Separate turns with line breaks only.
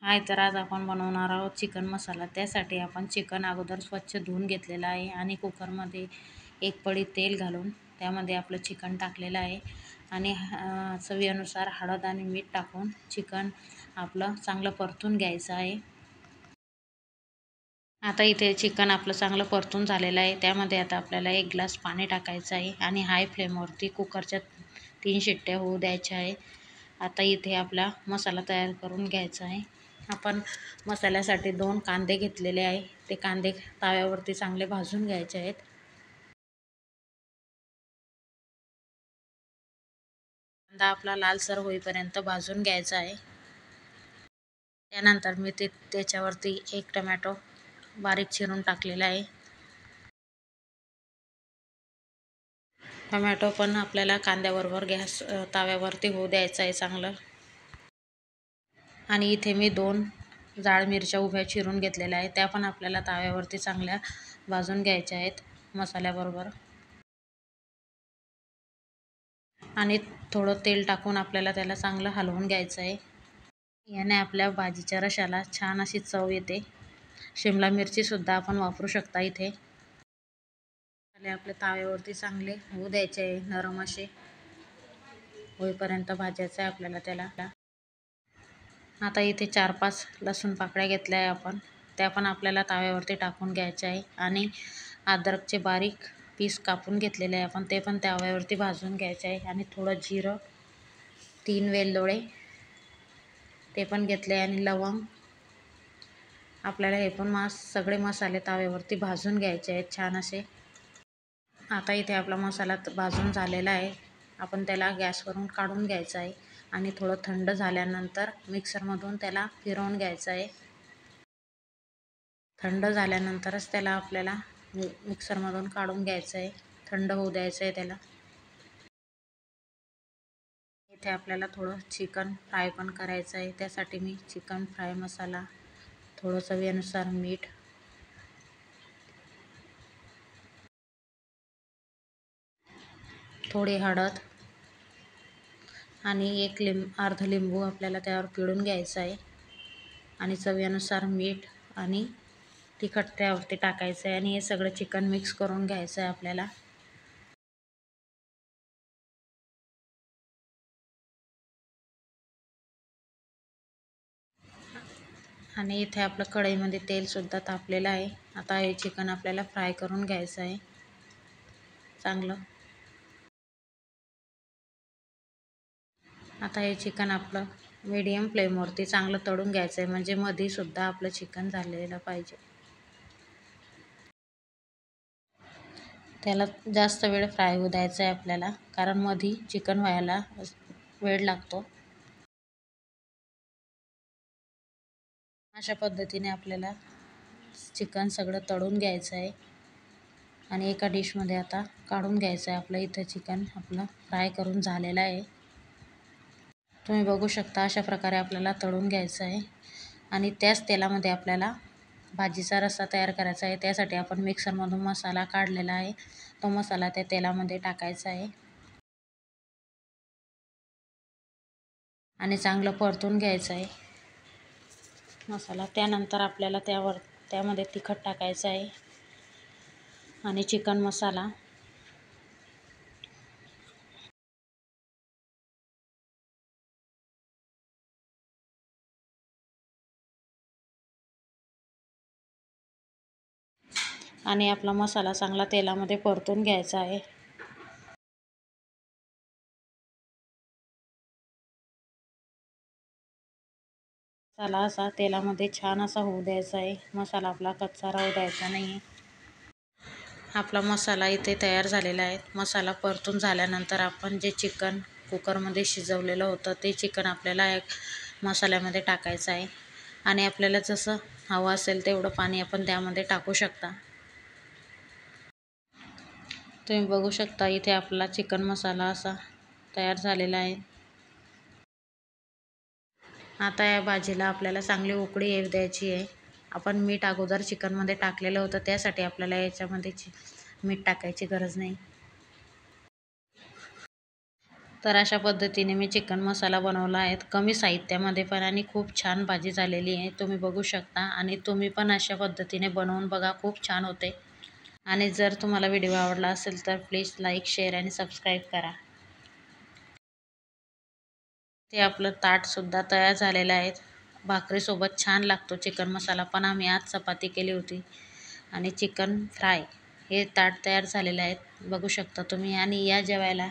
हाय, तर आज आपण बनवणार आहोत चिकन मसाला. त्यासाठी आपण चिकन अगोदर स्वच्छ धुवून घेतलेलं आहे आणि कुकरमध्ये एक पळी तेल घालून त्यामध्ये आपलं चिकन टाकलेलं आहे आणि चवीनुसार हळद आणि मीठ टाकून चिकन आपलं चांगलं परतून घ्यायचं आहे. आता इथे चिकन आपलं चांगलं परतून झालेलं आहे. त्यामध्ये आता आपल्याला 1 ग्लास पाणी टाकायचं आहे आणि हाय फ्लेमवरती कुकरच्या 3 शिट्ट्या होऊ द्यायच्या आहे. आता इथे आपला मसाला तयार करून घ्यायचा आहे. आपण मसाल्यासाठी 2 कांदे घेतलेले आहे. ते कांदे तव्यावरती चांगले भाजून घ्यायचे आहेत. कांदा आपला लालसर होईपर्यंत भाजून घ्यायचा आहे. त्यानंतर मी त्याच्यावरती 1 टोमॅटो बारीक चिरून टाकलेला आहे. टोमॅटो पण आपल्याला कांद्याबरोबर गॅस तव्यावरती होऊ द्यायचा आहे चांगलं. आणि इथे मी 2 जाड मिरच्या उभ्या चिरून घेतलेल्या आहेत. त्या पण आपल्याला तव्यावरती चांगल्या भाजून घ्यायच्या आहेत मसाल्याबरोबर. आणि थोडं तेल टाकून आपल्याला त्याला चांगलं हलवून घ्यायचं आहे. याने आपल्या भाजीच्या रशाला छान अशी चव येते. शिमला मिरचीसुद्धा आपण वापरू शकता इथे. आपल्या तव्यावरती चांगले होऊ द्यायचे आहे, नरम असे होईपर्यंत भाजायचं आहे आपल्याला त्याला. आता इथे 4-5 लसूण पाकळ्या घेतल्या आहे आपण. त्या पण आपल्याला तव्यावरती टाकून घ्यायच्या आहे. आणि अद्रकचे बारीक पीस कापून घेतलेले आहे आपण, ते पण तव्यावरती भाजून घ्यायचे आहे. आणि थोडं जिरं, 3 वेलदोडे ते पण घेतले आणि लवंग. आपल्याला हे पण सगळे मसाले तव्यावरती भाजून घ्यायचे आहेत छान असे. आता इथे आपला मसाला भाजून झालेला आहे. आपण त्याला गॅसवरून काढून घ्यायचं आहे आणि थोडं थंड झाल्यानंतर मिक्सरमधून त्याला फिरवून घ्यायचं आहे. थंड झाल्यानंतरच त्याला आपल्याला मिक्सरमधून काढून घ्यायचं आहे. थंड होऊ द्यायचं आहे त्याला. इथे आपल्याला थोडं चिकन फ्राय पण करायचं आहे. त्यासाठी मी चिकन फ्राय मसाला, थोडं चवीनुसार मीठ, थोडी हळद आणि अर्ध लिंबू आपल्याला त्यावर पिळून घ्यायचं आहे. आणि चवीनुसार मीठ आणि तिखट त्यावरती टाकायचं आहे आणि हे सगळं चिकन मिक्स करून घ्यायचं आहे आपल्याला. आणि इथे आपलं कढईमध्ये तेलसुद्धा तापलेलं आहे. आता हे चिकन आपल्याला फ्राय करून घ्यायचं आहे चांगलं. आता हे चिकन आपलं मीडियम फ्लेमवरती चांगलं तळून घ्यायचं आहे, म्हणजे मधीसुद्धा आपलं चिकन झालेलं पाहिजे. त्याला जास्त वेळ फ्राय होऊ द्यायचं आहे आपल्याला, कारण मधी चिकन व्हायला वेळ लागतो. अशा पद्धतीने आपल्याला चिकन सगळं तळून घ्यायचं आहे. आणि एका डिशमध्ये आता काढून घ्यायचं आहे. आपलं इथं चिकन आपलं फ्राय करून झालेलं आहे. तुम्ही बघू शकता अशा प्रकारे आपल्याला तळून घ्यायचं आहे. आणि त्याच तेलामध्ये आपल्याला भाजीचा रस्सा तयार करायचा आहे. त्यासाठी आपण मिक्सरमधून मसाला काढलेला आहे. तो मसाला त्या तेलामध्ये टाकायचा आहे आणि चांगलं परतून घ्यायचं आहे मसाला. त्यानंतर आपल्याला त्यामध्ये तिखट टाकायचं आहे आणि चिकन मसाला. आणि आपला मसाला चांगला तेलामध्ये परतून घ्यायचा आहे. मसाला असा तेलामध्ये छान असा होऊ द्यायचा आहे. मसाला आपला कच्चा राहू द्यायचा नाही. आपला मसाला इथे तयार झालेला आहे. मसाला परतून झाल्यानंतर आपण जे चिकन कुकरमध्ये शिजवलेलं होतं ते चिकन आपल्याला मसाल्यामध्ये टाकायचं आहे. आणि आपल्याला जसं हवं असेल तेवढं पाणी आपण त्यामध्ये टाकू शकता. तुम्ही बघू शकता इथे आपला चिकन मसाला असा तयार झालेला आहे. आता या भाजीला आपल्याला चांगली उकळी येऊ द्यायची आहे. आपण मीठ अगोदर चिकनमध्ये टाकलेलं होतं, त्यासाठी आपल्याला याच्यामध्ये मीठ टाकायची गरज नाही. तर अशा पद्धतीने मी चिकन मसाला बनवला आहे, कमी साहित्यामध्ये पण, आणि खूप छान भाजी झालेली आहे, तुम्ही बघू शकता. आणि तुम्ही पण अशा पद्धतीने बनवून बघा, खूप छान होते. आणि जर तुम्हाला व्हिडिओ आवडला असेल तर प्लीज लाईक, शेअर आणि सबस्क्राईब करा. ते आपलं ताटसुद्धा तयार झालेलं आहे. भाकरीसोबत छान लागतो चिकन मसाला, पण आम्ही आज चपाती केली होती. आणि चिकन फ्राय हे ताट तयार झालेलं आहे, बघू शकता तुम्ही. आणि या जेवायला.